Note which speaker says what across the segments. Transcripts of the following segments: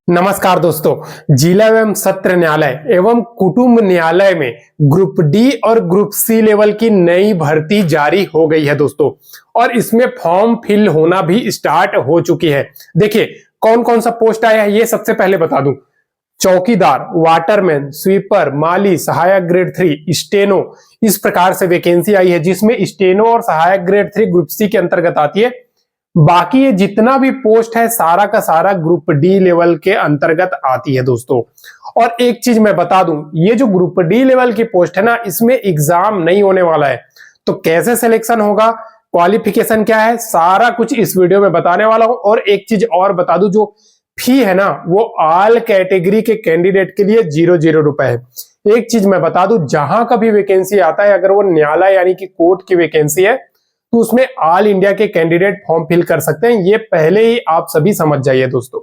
Speaker 1: नमस्कार दोस्तों, जिला एवं सत्र न्यायालय एवं कुटुंब न्यायालय में ग्रुप डी और ग्रुप सी लेवल की नई भर्ती जारी हो गई है दोस्तों। और इसमें फॉर्म फिल होना भी स्टार्ट हो चुकी है। देखिए कौन कौन सा पोस्ट आया है ये सबसे पहले बता दूं। चौकीदार, वाटरमैन, स्वीपर, माली, सहायक ग्रेड 3, स्टेनो, इस प्रकार से वैकेंसी आई है, जिसमें स्टेनो और सहायक ग्रेड 3 ग्रुप सी के अंतर्गत आती है। बाकी ये जितना भी पोस्ट है सारा का सारा ग्रुप डी लेवल के अंतर्गत आती है दोस्तों। और एक चीज मैं बता दूं, ये जो ग्रुप डी लेवल की पोस्ट है ना, इसमें एग्जाम नहीं होने वाला है। तो कैसे सिलेक्शन होगा, क्वालिफिकेशन क्या है, सारा कुछ इस वीडियो में बताने वाला हूं। और एक चीज और बता दूं, जो फी है ना वो ऑल कैटेगरी के कैंडिडेट के लिए 0 रुपए है। एक चीज मैं बता दूं, जहां कभी वैकेंसी आता है, अगर वो न्यायालय यानी कि कोर्ट की वैकेंसी है तो उसमें ऑल इंडिया के कैंडिडेट फॉर्म फिल कर सकते हैं। ये पहले ही आप सभी समझ जाइए दोस्तों,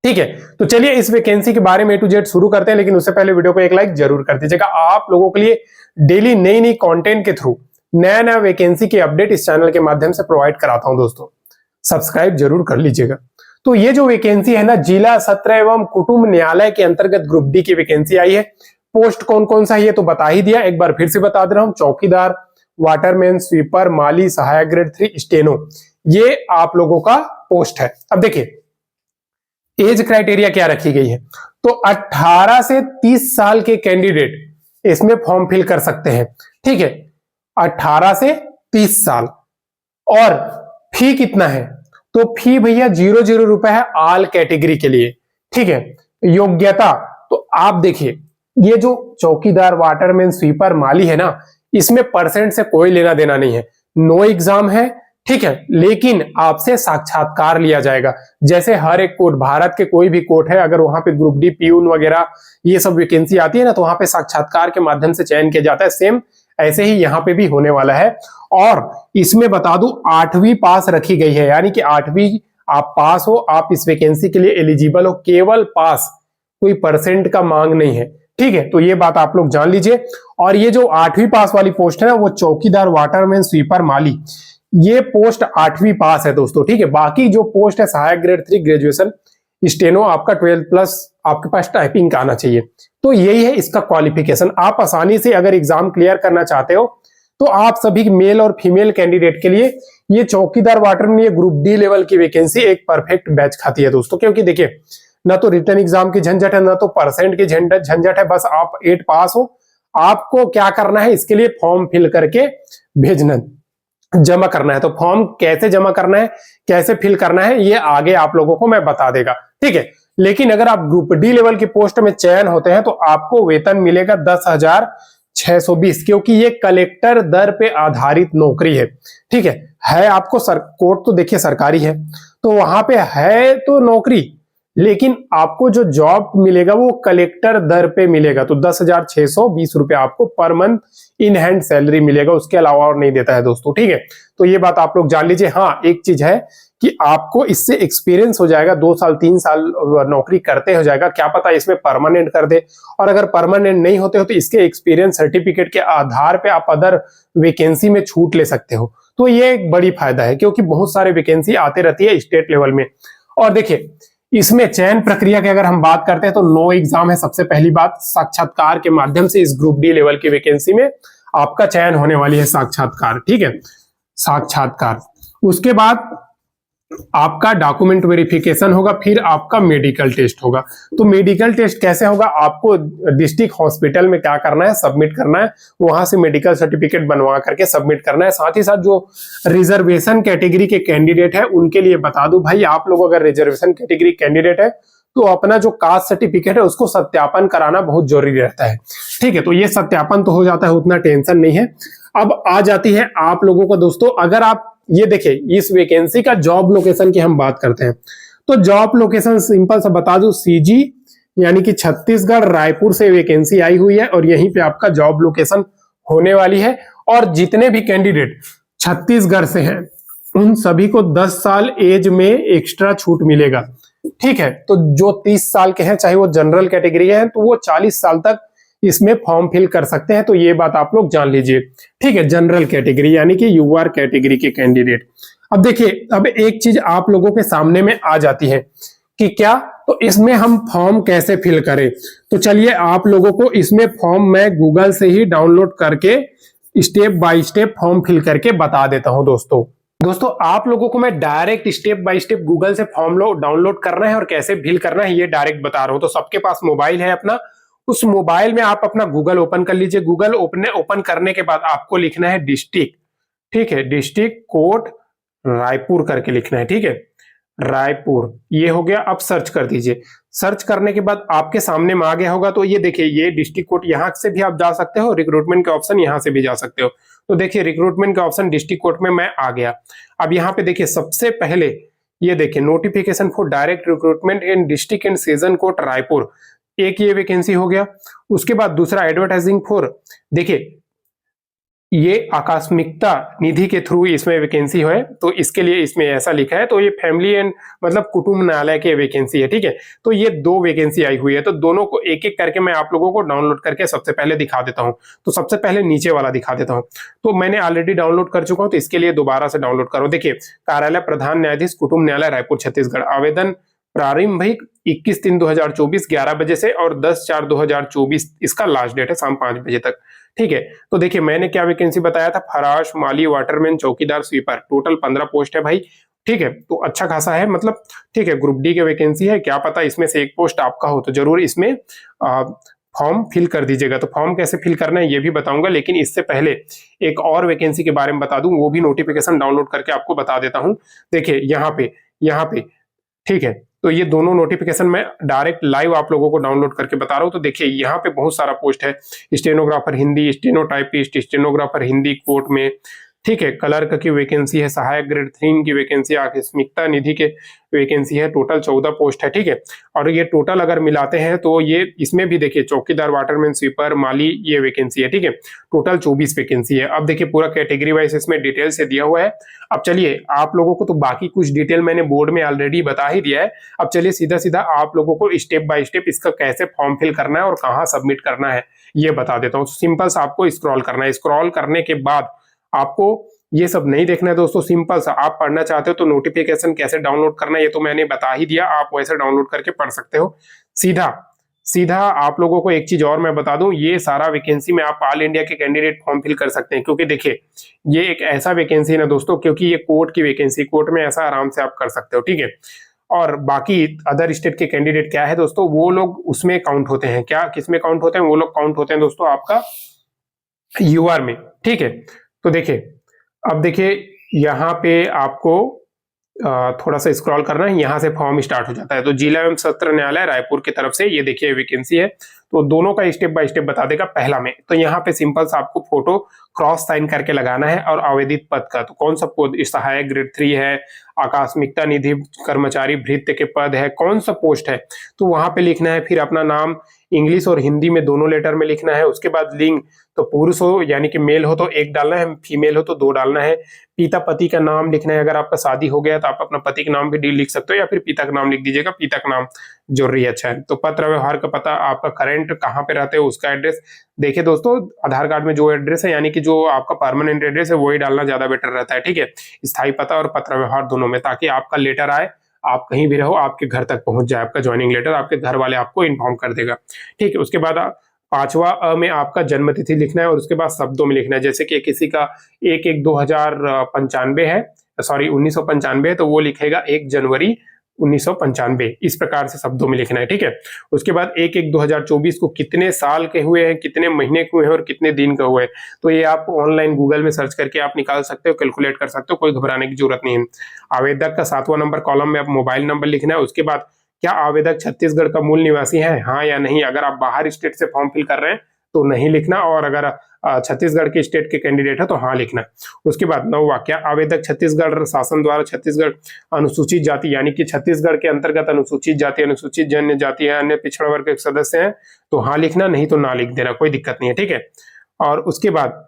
Speaker 1: ठीक है। तो चलिए इस वैकेंसी के बारे में A to Z शुरू करते हैं, लेकिन उससे पहले वीडियो को एक लाइक जरूर कर दीजिएगा। आप लोगों के लिए डेली नई नई कंटेंट के थ्रू नया नया वैकेंसी के अपडेट इस चैनल के माध्यम से प्रोवाइड कराता हूं दोस्तों, सब्सक्राइब जरूर कर लीजिएगा। तो ये जो वैकेंसी है ना, जिला सत्र एवं कुटुंब न्यायालय के अंतर्गत ग्रुप डी की वैकेंसी आई है। पोस्ट कौन कौन सा है ये तो बता ही दिया, एक बार फिर से बता दे रहा हूं। चौकीदार, वाटरमैन, स्वीपर, माली, सहायक ग्रेड 3, स्टेनो, ये आप लोगों का पोस्ट है। अब देखिए एज क्राइटेरिया क्या रखी गई है, तो 18 से 30 साल के कैंडिडेट इसमें फॉर्म फिल कर सकते हैं, ठीक है। 18 से 30 साल। और फी कितना है, तो फी भैया 0 रुपए है ऑल कैटेगरी के लिए, ठीक है। योग्यता तो आप देखिए, ये जो चौकीदार, वाटरमैन, स्वीपर, माली है ना, इसमें परसेंट से कोई लेना देना नहीं है। नो एग्जाम है, ठीक है, लेकिन आपसे साक्षात्कार लिया जाएगा। जैसे हर एक कोर्ट, भारत के कोई भी कोर्ट है, अगर वहां पे ग्रुप डी, पीयून वगैरह ये सब वैकेंसी आती है ना, तो वहां पे साक्षात्कार के माध्यम से चयन किया जाता है। सेम ऐसे ही यहाँ पे भी होने वाला है। और इसमें बता दूं 8वीं पास रखी गई है, यानी कि 8वीं आप पास हो, आप इस वैकेंसी के लिए एलिजिबल हो। केवल पास, कोई परसेंट का मांग नहीं है, ठीक है। तो ये बात आप लोग जान लीजिए। और ये जो 8वीं पास वाली पोस्ट है ना, वो चौकीदार, वाटरमैन, स्वीपर, माली, ये पोस्ट 8वीं पास है दोस्तों, ठीक है। बाकी जो पोस्ट है सहायक ग्रेड 3, ग्रेजुएशन, स्टेनो, आपका 12 प्लस आपके पास टाइपिंग का आना चाहिए। तो यही है इसका क्वालिफिकेशन। आप आसानी से अगर एग्जाम क्लियर करना चाहते हो तो आप सभी मेल और फीमेल कैंडिडेट के लिए ये चौकीदार, वाटरमैन, ये ग्रुप डी लेवल की वैकेंसी एक परफेक्ट बैच खाती है दोस्तों। क्योंकि देखिए, ना तो रिटर्न एग्जाम की झंझट है, ना तो परसेंट की झंझट है। बस आप 8 पास हो, आपको क्या करना है, इसके लिए फॉर्म फिल करके भेजना, जमा करना है। तो फॉर्म कैसे जमा करना है, कैसे फिल करना है, ये आगे आप लोगों को मैं बता देगा, ठीक है। लेकिन अगर आप ग्रुप डी लेवल की पोस्ट में चयन होते हैं तो आपको वेतन मिलेगा 10,620, क्योंकि ये कलेक्टर दर पे आधारित नौकरी है, ठीक है। आपको कोर्ट तो देखिए सरकारी है, तो वहां पे है तो नौकरी, लेकिन आपको जो जॉब मिलेगा वो कलेक्टर दर पे मिलेगा। तो 10,620 रुपए आपको per month in hand salary मिलेगा, उसके अलावा और नहीं देता है दोस्तों, ठीक है। तो ये बात आप लोग जान लीजिए। हाँ, एक चीज है कि आपको इससे एक्सपीरियंस हो जाएगा, 2 साल 3 साल नौकरी करते हो जाएगा, क्या पता इसमें परमानेंट कर दे। और अगर परमानेंट नहीं होते हो तो इसके एक्सपीरियंस सर्टिफिकेट के आधार पे आप अदर वैकेंसी में छूट ले सकते हो। तो ये एक बड़ी फायदा है, क्योंकि बहुत सारे वैकेंसी आते रहती है स्टेट लेवल में। और देखिए इसमें चयन प्रक्रिया की अगर हम बात करते हैं तो नो एग्जाम है। सबसे पहली बात, साक्षात्कार के माध्यम से इस ग्रुप डी लेवल की वैकेंसी में आपका चयन होने वाली है, साक्षात्कार, ठीक है, साक्षात्कार। उसके बाद आपका डॉक्यूमेंट वेरिफिकेशन होगा, फिर आपका मेडिकल टेस्ट होगा। तो मेडिकल टेस्ट कैसे होगा, आपको डिस्ट्रिक्ट हॉस्पिटल में क्या करना है, सबमिट करना है, वहां से मेडिकल सर्टिफिकेट बनवा करके सबमिट करना है। साथ ही साथ जो रिजर्वेशन कैटेगरी के कैंडिडेट है उनके लिए बता दूं भाई, आप लोग अगर रिजर्वेशन कैटेगरी कैंडिडेट है तो अपना जो कास्ट सर्टिफिकेट है उसको सत्यापन कराना बहुत जरूरी रहता है, ठीक है। तो ये सत्यापन तो हो जाता है, उतना टेंशन नहीं है। अब आ जाती है आप लोगों को दोस्तों, अगर आप ये देखिए इस वैकेंसी का जॉब लोकेशन की हम बात करते हैं तो जॉब लोकेशन सिंपल सा बता दूं, सीजी यानी कि छत्तीसगढ़, रायपुर से वैकेंसी आई हुई है और यहीं पे आपका जॉब लोकेशन होने वाली है। और जितने भी कैंडिडेट छत्तीसगढ़ से हैं उन सभी को 10 साल एज में एक्स्ट्रा छूट मिलेगा, ठीक है। तो जो 30 साल के हैं, चाहे वो जनरल कैटेगरी है, तो वो 40 साल तक इसमें फॉर्म फिल कर सकते हैं। तो ये बात आप लोग जान लीजिए, ठीक है। जनरल कैटेगरी यानी कि यूआर कैटेगरी के कैंडिडेट। अब देखिए, अब एक चीज आप लोगों के सामने में आ जाती है कि क्या तो इसमें हम फॉर्म कैसे फिल करें? तो चलिए आप लोगों को इसमें फॉर्म मैं गूगल से ही डाउनलोड करके step by step form fill करके बता देता हूं दोस्तों आप लोगों को मैं direct step by step Google से फॉर्म डाउनलोड करना है और कैसे फिल करना है ये डायरेक्ट बता रहा हूं। तो सबके पास मोबाइल है अपना, उस मोबाइल में आप अपना गूगल ओपन कर लीजिए। गूगल ओपन करने के बाद आपको लिखना है डिस्ट्रिक्ट, ठीक है, डिस्ट्रिक्ट कोड रायपुर करके लिखना है, ठीक है, रायपुर। ये हो गया। अब सर्च कर दीजिए। सर्च करने के बाद आपके सामने में आ गया होगा। तो ये देखिए, ये डिस्ट्रिक्ट कोड यहां से भी आप जा सकते हो, रिक्रूटमेंट के ऑप्शन यहां से भी जा सकते हो। तो देखिए रिक्रूटमेंट के ऑप्शन डिस्ट्रिक्ट कोड में मैं आ गया। अब यहाँ पे देखिए सबसे पहले ये देखिए notification for direct recruitment in district and season code Raipur, एक ये वैकेंसी हो गया। उसके बाद दूसरा एडवर्टाइजिंग फॉर, देखिए ये आकस्मिकता निधि के थ्रू इसमें वैकेंसी है, तो इसके लिए इसमें ऐसा लिखा है। तो ये फैमिली एंड मतलब कुटुंब न्यायालय के वैकेंसी है, ठीक है। तो ये दो वैकेंसी आई हुई है, तो दोनों को एक एक करके मैं आप लोगों को डाउनलोड करके सबसे पहले दिखा देता हूं। तो सबसे पहले नीचे वाला दिखा देता हूं। तो मैंने ऑलरेडी डाउनलोड कर चुका हूं, तो इसके लिए दोबारा से डाउनलोड करो। देखिए कार्यालय प्रधान न्यायाधीश कुटुंब न्यायालय रायपुर छत्तीसगढ़, आवेदन प्रारंभिक 21/3/2024 11 बजे से और 10/4/2024 इसका लास्ट डेट है शाम 5 बजे तक, ठीक है। तो देखिए मैंने क्या वैकेंसी बताया था, फराश, माली, वाटरमैन, चौकीदार, स्वीपर, टोटल 15 पोस्ट है भाई, ठीक है। तो अच्छा खासा है, मतलब ठीक है। ग्रुप डी की वैकेंसी है, क्या पता इसमें से एक पोस्ट आपका हो, तो जरूर इसमें फॉर्म फिल कर दीजिएगा। तो फॉर्म कैसे फिल करना है ये भी बताऊंगा, लेकिन इससे पहले एक और वैकेंसी के बारे में बता दूं, वो भी नोटिफिकेशन डाउनलोड करके आपको बता देता हूं। देखिए यहाँ पे ठीक है। तो ये दोनों नोटिफिकेशन मैं डायरेक्ट लाइव आप लोगों को डाउनलोड करके बता रहा हूं। तो देखिए यहाँ पे बहुत सारा पोस्ट है, stenographer Hindi, stenotypist, stenographer Hindi court में, ठीक है। क्लर्क की वैकेंसी है, सहायक ग्रेड 3 की वैकेंसी, आकस्मिकता निधि के वैकेंसी है, टोटल 14 पोस्ट है, ठीक है। और ये टोटल अगर मिलाते हैं तो ये इसमें भी देखिए चौकीदार, वाटरमैन, स्वीपर, माली ये वैकेंसी है, ठीक है। टोटल 24 वैकेंसी है। अब देखिए पूरा कैटेगरी वाइज इसमें डिटेल से दिया हुआ है। अब चलिए आप लोगों को तो बाकी कुछ डिटेल मैंने बोर्ड में ऑलरेडी बता ही दिया है। अब चलिए सीधा सीधा आप लोगों को स्टेप बाय स्टेप इसका कैसे फॉर्म फिल करना है और कहाँ सबमिट करना है ये बता देता हूँ। सिंपल सा आपको स्क्रॉल करना है। स्क्रॉल करने के बाद आपको ये सब नहीं देखना है दोस्तों, सिंपल सा आप पढ़ना चाहते हो तो नोटिफिकेशन कैसे डाउनलोड करना है ये तो मैंने बता ही दिया, आप वैसे डाउनलोड करके पढ़ सकते हो। सीधा सीधा आप लोगों को एक चीज और मैं बता दूं, ये सारा वैकेंसी में आप ऑल इंडिया के कैंडिडेट फॉर्म फिल कर सकते हैं, क्योंकि देखिए ये एक ऐसा वैकेंसी है ना दोस्तों, क्योंकि ये कोर्ट की वैकेंसी, कोर्ट में ऐसा आराम से आप कर सकते हो, ठीक है। और बाकी अदर स्टेट के कैंडिडेट क्या है दोस्तों, वो लोग उसमें काउंट होते हैं। क्या किसमें काउंट होते हैं? वो लोग काउंट होते हैं दोस्तों आपका यूआर में, ठीक है। तो देखिए अब देखिए यहाँ पे आपको थोड़ा सा स्क्रॉल करना है, यहाँ से फॉर्म स्टार्ट हो जाता है। तो जिला एवं सत्र न्यायालय रायपुर की तरफ से ये देखिए वैकेंसी है, तो दोनों का स्टेप बाय स्टेप बता देगा। पहला में तो यहाँ पे सिंपल सा आपको फोटो क्रॉस साइन करके लगाना है और आवेदित पद का, तो कौन सा पद, सहायक ग्रेड 3 है, आकस्मिकता निधि कर्मचारी भृत्य के पद है, कौन सा पोस्ट है तो वहां पे लिखना है। फिर अपना नाम इंग्लिश और हिंदी में दोनों लेटर में लिखना है। उसके बाद लिंग, तो पुरुष हो यानी कि मेल हो तो 1 डालना है, फीमेल हो तो 2 डालना है। पिता पति का नाम लिखना है, अगर आपका शादी हो गया तो आप अपना पति का नाम भी लिख सकते हो या फिर पिता का नाम लिख दीजिएगा, पिता का नाम जरूरी अच्छा है। तो पत्र व्यवहार का पता, आपका करंट कहाँ पे रहते हो उसका एड्रेस। देखिए दोस्तों आधार कार्ड में जो एड्रेस है यानी कि जो आपका परमानेंट एड्रेस है वही डालना ज्यादा बेटर रहता है, ठीक है। स्थायी पता और पत्र व्यवहार दोनों में, ताकि आपका लेटर आए, आप कहीं भी रहो आपके घर तक पहुंच जाए, आपका ज्वाइनिंग लेटर आपके घर वाले आपको इन्फॉर्म कर देगा, ठीक है। उसके बाद 5वां अ में आपका जन्म तिथि लिखना है और उसके बाद शब्दों में लिखना है। जैसे कि किसी का 1/1/2095 है, सॉरी 1995 है, तो वो लिखेगा 1 जनवरी 1995, इस प्रकार से शब्दों में लिखना है, ठीक है। उसके बाद 1/1/2024 को कितने साल के हुए हैं, कितने महीने के हुए हैं और कितने दिन का हुए हैं, तो ये आप ऑनलाइन गूगल में सर्च करके आप निकाल सकते हो, कैलकुलेट कर सकते हो, कोई घबराने की जरूरत नहीं है। आवेदक का 7वां नंबर कॉलम में आप मोबाइल नंबर लिखना है। उसके बाद क्या आवेदक छत्तीसगढ़ का मूल निवासी है, हाँ या नहीं। अगर आप बाहर स्टेट से फॉर्म फिल कर रहे हैं तो नहीं लिखना, और अगर छत्तीसगढ़ के स्टेट के कैंडिडेट है तो हाँ लिखना। उसके बाद 9वां, क्या आवेदक छत्तीसगढ़ शासन द्वारा छत्तीसगढ़ अनुसूचित जाति यानी कि छत्तीसगढ़ के अंतर्गत अनुसूचित जाति, अनुसूचित जनजाति है, अन्य पिछड़ा वर्ग के सदस्य हैं तो हाँ लिखना, नहीं तो ना लिख देना, कोई दिक्कत नहीं है, ठीक है। और उसके बाद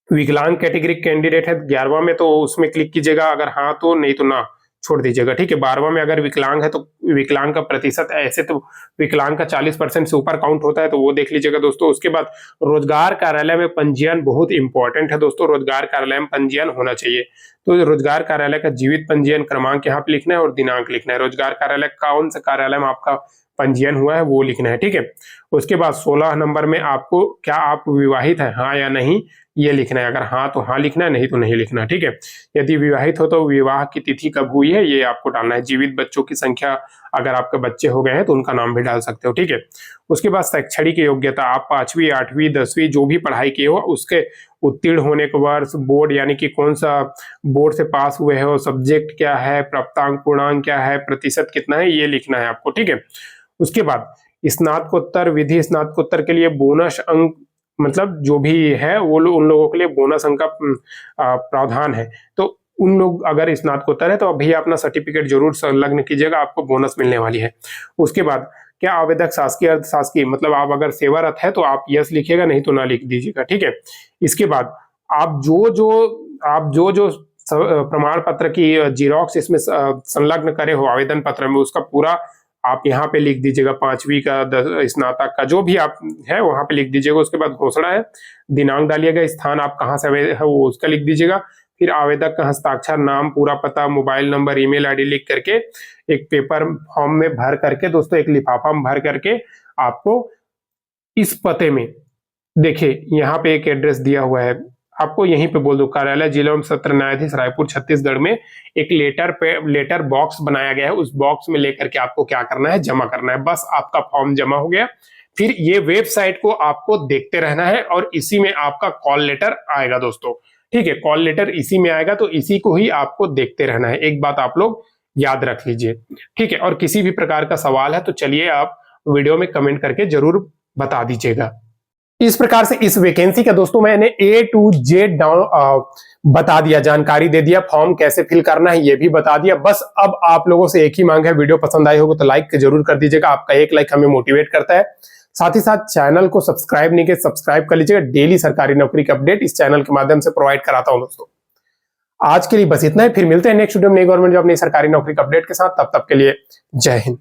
Speaker 1: विकलांग कैटेगरी कैंडिडेट है 11वां में, तो उसमें क्लिक कीजिएगा, अगर हाँ तो, नहीं तो ना छोड़ दीजिएगा, ठीक है। 12वां में अगर विकलांग है तो विकलांग का प्रतिशत है, ऐसे तो विकलांग का 40% से ऊपर काउंट होता है, तो वो देख लीजिएगा दोस्तों। उसके बाद रोजगार कार्यालय में पंजीयन बहुत इंपॉर्टेंट है दोस्तों, रोजगार कार्यालय में पंजीयन होना चाहिए। तो रोजगार कार्यालय का जीवित पंजीयन क्रमांक यहाँ पे लिखना है और दिनांक लिखना है। रोजगार कार्यालय कौन सा कार्यालय में आपका पंजीयन हुआ है वो लिखना है, ठीक है। उसके बाद 16 नंबर में आपको क्या आप विवाहित है, हाँ या नहीं, ये लिखना है। अगर हाँ तो हाँ लिखना है, नहीं तो नहीं लिखना, ठीक है। यदि विवाहित हो तो विवाह की तिथि कब हुई है ये आपको डालना है। जीवित बच्चों की संख्या, अगर आपके बच्चे हो गए हैं तो उनका नाम भी डाल सकते हो, ठीक है। उसके बाद शैक्षणिक योग्यता, आप 5वीं 8वीं 10वीं जो भी पढ़ाई किए हो उसके उत्तीर्ण होने के वर्ष, बोर्ड यानी कि कौन सा बोर्ड से पास हुए हो, सब्जेक्ट क्या है, प्राप्तांक पूर्णांक क्या है, प्रतिशत कितना है, ये लिखना है आपको, ठीक है। उसके बाद स्नातकोत्तर, विधि स्नातकोत्तर के लिए बोनस अंक, मतलब जो भी है वो उन लोगों के लिए बोनस अंक का प्रावधान है। तो उन लोग अगर स्नातकोत्तर है तो अभी अपना सर्टिफिकेट जरूर संलग्न कीजिएगा, आपको बोनस मिलने वाली है। उसके बाद क्या आवेदक शासकीय अर्ध शासकीय, मतलब आप अगर सेवारत है तो आप यस लिखिएगा, नहीं तो ना लिख दीजिएगा, ठीक है। इसके बाद आप जो प्रमाण पत्र की जीरोक्स इसमें संलग्न करे हो आवेदन पत्र में, उसका पूरा आप यहाँ पे लिख दीजिएगा। 5वीं का, स्नातक का, जो भी आप है वहां पे लिख दीजिएगा। उसके बाद घोषणा है, दिनांक डालिएगा, स्थान आप कहाँ से है वो उसका लिख दीजिएगा। फिर आवेदक का हस्ताक्षर, नाम, पूरा पता, मोबाइल नंबर, ईमेल आईडी लिख करके एक पेपर फॉर्म में भर करके दोस्तों, एक लिफाफा में भर करके आपको इस पते में, देखिए यहाँ पे एक एड्रेस दिया हुआ है, आपको यहीं पे बोल दो, कार्यालय जिला एवं सत्र न्यायाधीश रायपुर छत्तीसगढ़ में एक लेटर बॉक्स बनाया गया है, उस बॉक्स में लेकर के आपको क्या करना है, जमा करना है। बस आपका फॉर्म जमा हो गया। फिर ये वेबसाइट को आपको देखते रहना है और इसी में आपका कॉल लेटर आएगा दोस्तों, ठीक है। कॉल लेटर इसी में आएगा, तो इसी को ही आपको देखते रहना है। एक बात आप लोग याद रख लीजिए, ठीक है। और किसी भी प्रकार का सवाल है तो चलिए आप वीडियो में कमेंट करके जरूर बता दीजिएगा। इस प्रकार से इस वैकेंसी का दोस्तों मैंने A to Z बता दिया, जानकारी दे दिया, फॉर्म कैसे फिल करना है ये भी बता दिया। बस अब आप लोगों से एक ही मांग है, वीडियो पसंद आई होगा तो लाइक जरूर कर दीजिएगा, आपका एक लाइक हमें मोटिवेट करता है। साथ ही साथ चैनल को सब्सक्राइब नहीं किया, सब्सक्राइब कर लीजिएगा। डेली सरकारी नौकरी की अपडेट इस चैनल के माध्यम से प्रोवाइड कराता हूं दोस्तों। आज के लिए बस इतना ही, फिर मिलते हैं नेक्स्ट वीडियो में नई गवर्नमेंट जॉब, नई सरकारी नौकरी का अपडेट के साथ। तब तक के लिए जय हिंद।